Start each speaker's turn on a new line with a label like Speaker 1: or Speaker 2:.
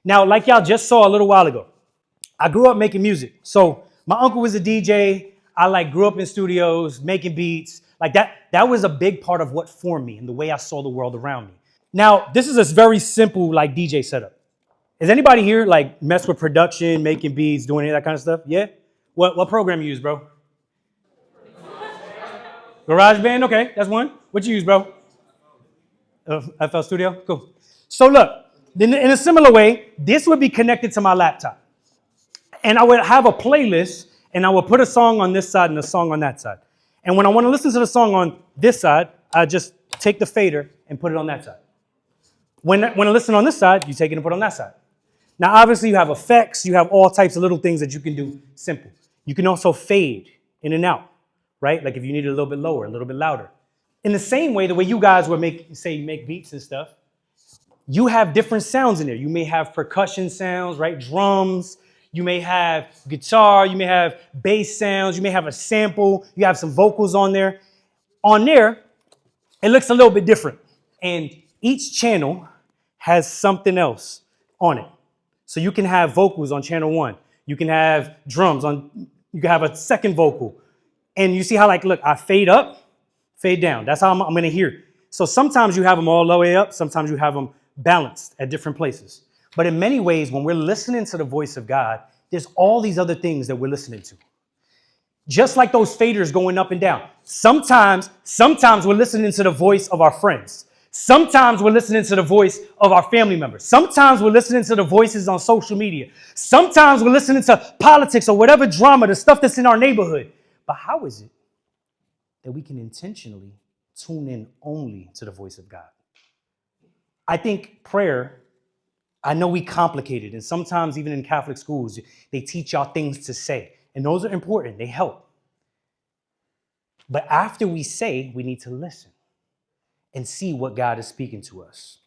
Speaker 1: Now, like y'all just saw a little while ago, I grew up making music. So my uncle was a DJ. I grew up in studios, making beats. Like that was a big part of what formed me and the way I saw the world around me. Now, this is a very simple DJ setup. Is anybody here mess with production, making beats, doing any of that kind of stuff? Yeah? What program you use, bro? GarageBand? Okay, that's one. What you use, bro? FL Studio? Cool. So look, in a similar way, this would be connected to my laptop. And I would have a playlist, and I would put a song on this side and a song on that side. And when I want to listen to the song on this side, I just take the fader and put it on that side. When I listen on this side, you take it and put it on that side. Now, obviously, you have effects. You have all types of little things that you can do simple. You can also fade in and out, right? Like if you need it a little bit lower, a little bit louder. In the same way, the way you guys would make beats and stuff, you have different sounds in there. You may have percussion sounds, right? Drums. You may have guitar. You may have bass sounds. You may have a sample. You have some vocals on there. On there, it looks a little bit different. And each channel has something else on it. So you can have vocals on channel 1. You can have drums you can have a second vocal. And you see how look, I fade up, fade down. That's how I'm going to hear it. So sometimes you have them all the way up. Sometimes you have them balanced at different places. But in many ways, when we're listening to the voice of God, there's all these other things that we're listening to. Just like those faders going up and down. Sometimes we're listening to the voice of our friends. Sometimes we're listening to the voice of our family members. Sometimes we're listening to the voices on social media. Sometimes we're listening to politics or whatever drama, the stuff that's in our neighborhood. But how is it that we can intentionally tune in only to the voice of God? I think prayer, I know we complicate it. And sometimes even in Catholic schools, they teach y'all things to say. And those are important. They help. But after we say, we need to listen and see what God is speaking to us.